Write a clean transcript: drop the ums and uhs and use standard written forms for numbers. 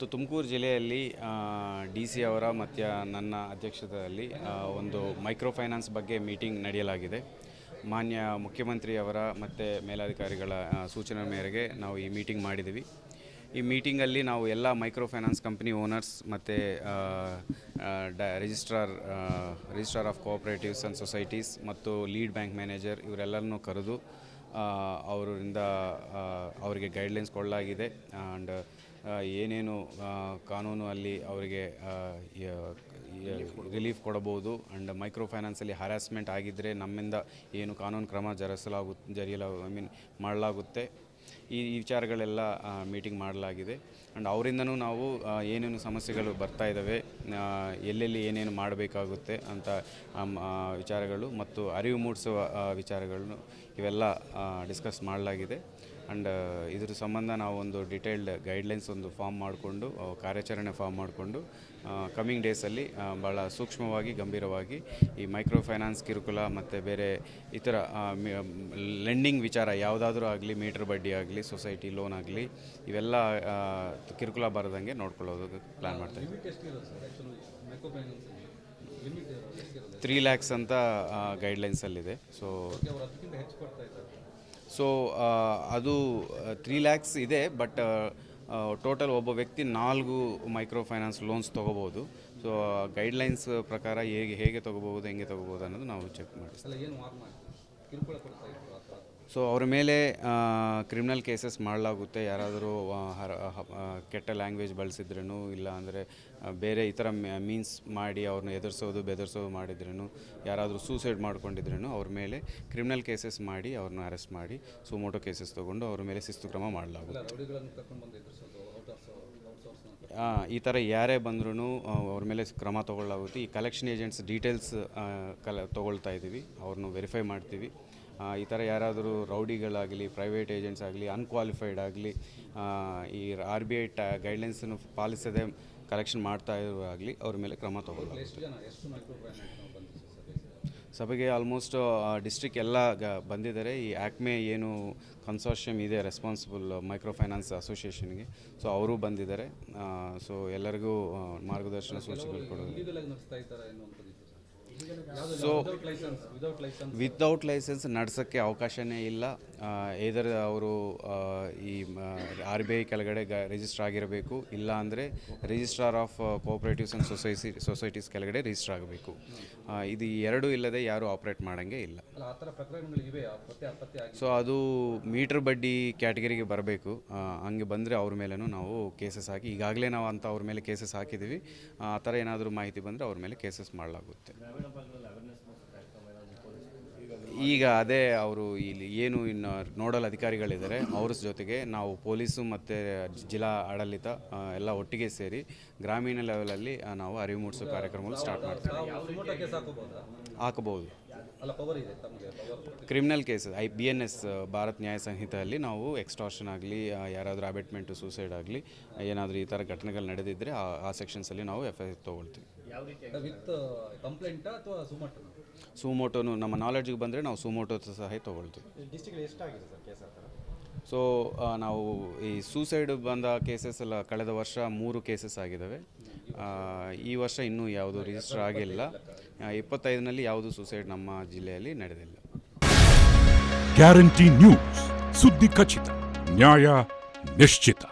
ಇವತ್ತು ತುಮಕೂರು ಜಿಲ್ಲೆಯಲ್ಲಿ D C ಅವರ ಮತ್ತು ನನ್ನ ಅಧ್ಯಕ್ಷತೆಯಲ್ಲಿ ಒಂದು ಮೈಕ್ರೋ ಫೈನಾನ್ಸ್ ಬಗ್ಗೆ ಮೀಟಿಂಗ್ ನಡೆಯಲಾಗಿದೆ. ಮಾನ್ಯ ಮುಖ್ಯಮಂತ್ರಿಯವರ ಮತ್ತು ಮೇಲಾಧಿಕಾರಿಗಳ ಸೂಚನೆ ಮೇರೆಗೆ ನಾವು ಈ ಮೀಟಿಂಗ್ ಮಾಡಿದ್ದೀವಿ. ಈ ಮೀಟಿಂಗಲ್ಲಿ ನಾವು ಎಲ್ಲ ಮೈಕ್ರೋ ಫೈನಾನ್ಸ್ ಕಂಪ್ನಿ ಓನರ್ಸ್ ಮತ್ತು registrar of cooperatives and societies ಮತ್ತು ಲೀಡ್ ಬ್ಯಾಂಕ್ ಮ್ಯಾನೇಜರ್ ಇವರೆಲ್ಲರನ್ನೂ ಕರೆದು ಅವರಿಗೆ ಗೈಡ್ಲೈನ್ಸ್ ಕೊಡಲಾಗಿದೆ. ಆ್ಯಂಡ್ ಏನೇನು ಕಾನೂನು ಅಲ್ಲಿ ಅವರಿಗೆ ರಿಲೀಫ್ ಕೊಡಬಹುದು. ಆ್ಯಂಡ್ ಮೈಕ್ರೋ ಫೈನಾನ್ಸಲ್ಲಿ ಹರಾಸ್ಮೆಂಟ್ ಆಗಿದ್ದರೆ ನಮ್ಮಿಂದ ಏನು ಕಾನೂನು ಕ್ರಮ ಮಾಡಲಾಗುತ್ತೆ. ಈ ವಿಚಾರಗಳೆಲ್ಲ ಮೀಟಿಂಗ್ ಮಾಡಲಾಗಿದೆ. ಆ್ಯಂಡ್ ಅವರಿಂದನೂ ನಾವು ಏನೇನು ಸಮಸ್ಯೆಗಳು ಬರ್ತಾ ಇದ್ದಾವೆ, ಎಲ್ಲೆಲ್ಲಿ ಏನೇನು ಮಾಡಬೇಕಾಗುತ್ತೆ ಅಂತ ವಿಚಾರಗಳು ಮತ್ತು ಅರಿವು ಮೂಡಿಸುವ ವಿಚಾರಗಳನ್ನು ಇವೆಲ್ಲ ಡಿಸ್ಕಸ್ ಮಾಡಲಾಗಿದೆ. ಆ್ಯಂಡ್ ಇದ್ರ ಸಂಬಂಧ ನಾವು ಒಂದು ಡಿಟೇಲ್ಡ್ ಗೈಡ್ಲೈನ್ಸ್ ಒಂದು ಫಾರ್ಮ್ ಮಾಡಿಕೊಂಡು ಕಾರ್ಯಾಚರಣೆ ಫಾರ್ಮ್ ಮಾಡಿಕೊಂಡು ಕಮ್ಮಿಂಗ್ ಡೇಸಲ್ಲಿ ಭಾಳ ಸೂಕ್ಷ್ಮವಾಗಿ ಗಂಭೀರವಾಗಿ ಈ ಮೈಕ್ರೋ ಫೈನಾನ್ಸ್ ಕಿರುಕುಳ ಮತ್ತು ಬೇರೆ ಇತರ ಲೆಂಡಿಂಗ್ ವಿಚಾರ ಯಾವುದಾದ್ರೂ ಆಗಲಿ, ಮೀಟರ್ ಬಡ್ಡಿ ಆಗಲಿ, ಸೊಸೈಟಿ ಲೋನ್ ಆಗಲಿ, ಇವೆಲ್ಲ ಕಿರುಕುಳ ಬರದಂಗೆ ನೋಡ್ಕೊಳ್ಳೋದಕ್ಕೆ ಪ್ಲ್ಯಾನ್ ಮಾಡ್ತಾಯಿದ್ದೀವಿ. 3 lakhs ಅಂತ ಗೈಡ್ಲೈನ್ಸಲ್ಲಿದೆ. ಸೊ ಅದು 3 lakhs ಇದೆ. ಬಟ್ ಟೋಟಲ್ ಒಬ್ಬ ವ್ಯಕ್ತಿ 4 ಮೈಕ್ರೋ ಫೈನಾನ್ಸ್ ಲೋನ್ಸ್ ತೊಗೋಬೋದು. ಸೊ ಗೈಡ್ಲೈನ್ಸ್ ಪ್ರಕಾರ ಹೇಗೆ ತೊಗೋಬೋದು, ಹೆಂಗೆ ತೊಗೋಬೋದು ಅನ್ನೋದು ನಾವು ಚೆಕ್ ಮಾಡ್ತೀವಿ. ಸೊ ಅವ್ರ ಮೇಲೆ ಕ್ರಿಮಿನಲ್ ಕೇಸಸ್ ಮಾಡಲಾಗುತ್ತೆ. ಯಾರಾದರೂ ಕೆಟ್ಟ ಲ್ಯಾಂಗ್ವೇಜ್ ಬಳಸಿದ್ರೂ, ಇಲ್ಲ ಅಂದರೆ ಬೇರೆ ಈ ಥರ ಮೀನ್ಸ್ ಮಾಡಿ ಅವ್ರನ್ನ ಬೆದರಿಸೋದು ಮಾಡಿದ್ರೂ, ಯಾರಾದರೂ ಸೂಸೈಡ್ ಮಾಡ್ಕೊಂಡಿದ್ರೂ ಅವ್ರ ಮೇಲೆ ಕ್ರಿಮಿನಲ್ ಕೇಸಸ್ ಮಾಡಿ ಅವ್ರನ್ನ ಅರೆಸ್ಟ್ ಮಾಡಿ ಸುಮೋಟೋ ಕೇಸಸ್ ತೊಗೊಂಡು ಅವ್ರ ಮೇಲೆ ಶಿಸ್ತು ಕ್ರಮ ಮಾಡಲಾಗುತ್ತೆ. ಈ ಥರ ಯಾರೇ ಬಂದ್ರೂ ಅವ್ರ ಮೇಲೆ ಕ್ರಮ ತೊಗೊಳ್ಳಾಗುತ್ತೆ. ಈ ಕಲೆಕ್ಷನ್ ಏಜೆಂಟ್ಸ್ ಡೀಟೇಲ್ಸ್ ತೊಗೊಳ್ತಾ ಇದ್ದೀವಿ, ಅವ್ರನ್ನ ವೆರಿಫೈ ಮಾಡ್ತೀವಿ. ಈ ಥರ ಯಾರಾದರೂ ರೌಡಿಗಳಾಗಲಿ, ಪ್ರೈವೇಟ್ ಏಜೆಂಟ್ಸ್ ಆಗಲಿ, ಅನ್ಕ್ವಾಲಿಫೈಡ್ ಆಗಲಿ, ಈ RBI ಗೈಡ್ಲೈನ್ಸನ್ನು ಪಾಲಿಸದೆ ಕಲೆಕ್ಷನ್ ಮಾಡ್ತಾ ಇರೋವಾಗಲಿ ಅವ್ರ ಮೇಲೆ ಕ್ರಮ ತೊಗೊಳ್ಳಾಗುತ್ತೆ. ಸಭೆಗೆ ಆಲ್ಮೋಸ್ಟ್ ಡಿಸ್ಟ್ರಿಕ್ಟ್ ಎಲ್ಲ ಬಂದಿದ್ದಾರೆ. ಈ ಆಕ್ಮೆ ಏನು ಕನ್ಸಾರ್ಷಿಯಮ್ ಇದೆ ರೆಸ್ಪಾನ್ಸಿಬಲ್ ಮೈಕ್ರೋ ಫೈನಾನ್ಸ್ ಅಸೋಸಿಯೇಷನ್ಗೆ, ಸೊ ಅವರು ಬಂದಿದ್ದಾರೆ. ಸೊ ಎಲ್ಲರಿಗೂ ಮಾರ್ಗದರ್ಶನ ಸೂಚನೆಗಳು ಕೊಡೋದು. ಸೊ ವಿತೌಟ್ ಲೈಸೆನ್ಸ್ ನಡೆಸೋಕ್ಕೆ ಅವಕಾಶನೇ ಇಲ್ಲ. either ಅವರು ಈ RBI ಕೆಳಗಡೆ ರಿಜಿಸ್ಟರ್ ಆಗಿರಬೇಕು, ಇಲ್ಲ ಅಂದರೆ registrar of cooperatives and societies ಕೆಳಗಡೆ ರಿಜಿಸ್ಟರ್ ಆಗಬೇಕು. ಇದು ಎರಡೂ ಇಲ್ಲದೆ ಯಾರೂ ಆಪ್ರೇಟ್ ಮಾಡೋಂಗೆ ಇಲ್ಲ. ಸೊ ಅದು ಮೀಟರ್ ಬಡ್ಡಿ ಕ್ಯಾಟಗರಿಗೆ ಬರಬೇಕು. ಹಂಗೆ ಬಂದರೆ ಅವ್ರ ಮೇಲೂ ನಾವು ಕೇಸಸ್ ಹಾಕಿ, ಈಗಾಗಲೇ ನಾವು ಅಂತ ಅವ್ರ ಮೇಲೆ ಕೇಸಸ್ ಹಾಕಿದ್ದೀವಿ. ಆ ಥರ ಏನಾದರೂ ಮಾಹಿತಿ ಬಂದರೆ ಅವ್ರ ಮೇಲೆ ಕೇಸಸ್ ಮಾಡಲಾಗುತ್ತೆ. ಈಗ ಅದೇ ಅವರು ಇಲ್ಲಿ ಏನು ಇನ್ನು ನೋಡಲ್ ಅಧಿಕಾರಿಗಳಿದ್ದಾರೆ ಅವ್ರ ಜೊತೆಗೆ ನಾವು ಪೊಲೀಸು ಮತ್ತು ಜಿಲ್ಲಾ ಆಡಳಿತ ಎಲ್ಲ ಒಟ್ಟಿಗೆ ಸೇರಿ ಗ್ರಾಮೀಣ ಲೆವೆಲಲ್ಲಿ ನಾವು ಅರಿವು ಮೂಡಿಸೋ ಕಾರ್ಯಕ್ರಮಗಳು ಸ್ಟಾರ್ಟ್ ಮಾಡ್ತೀವಿ. ಹಾಕಬಹುದು. ಕ್ರಿಮಿನಲ್ ಕೇಸಸ್ BNS ಭಾರತ್ ನ್ಯಾಯ ಸಂಹಿತೆಯಲ್ಲಿ ನಾವು ಎಕ್ಸ್ಟಾರ್ಷನ್ ಆಗಲಿ, ಯಾರಾದರೂ ಅಬೇಟ್ಮೆಂಟು, ಸೂಸೈಡ್ ಆಗಲಿ, ಏನಾದರೂ ಈ ಥರ ಘಟನೆಗಳು ನಡೆದಿದ್ದರೆ ಆ ಸೆಕ್ಷನ್ಸಲ್ಲಿ ನಾವು FIR ತೊಗೊಳ್ತೀವಿ. ಸುಮೋಟೋನು ನಮ್ಮ ನಾಲೆಡ್ಜಿಗೆ ಬಂದರೆ ನಾವು ಸುಮೋಟೋ ಸಹ ತೊಗೊಳ್ತೀವಿ. ಸೊ ನಾವು ಈ ಸೂಸೈಡ್ ಬಂದ ಕೇಸಸ್ ಎಲ್ಲ ಕಳೆದ ವರ್ಷ 3 ಕೇಸಸ್ ಆಗಿದ್ದಾವೆ. ಈ ವರ್ಷ ಇನ್ನೂ ಯಾವುದು ರಿಜಿಸ್ಟರ್ ಆಗಿಲ್ಲ. 25ನಲ್ಲಿ ಯಾವುದು ಸೂಸೈಡ್ ನಮ್ಮ ಜಿಲ್ಲೆಯಲ್ಲಿ ನಡೆದಿಲ್ಲ. ಗ್ಯಾರಂಟಿ ನ್ಯೂಸ್, ಸುದ್ದಿ ಖಚಿತ, ನ್ಯಾಯ ನಿಶ್ಚಿತ.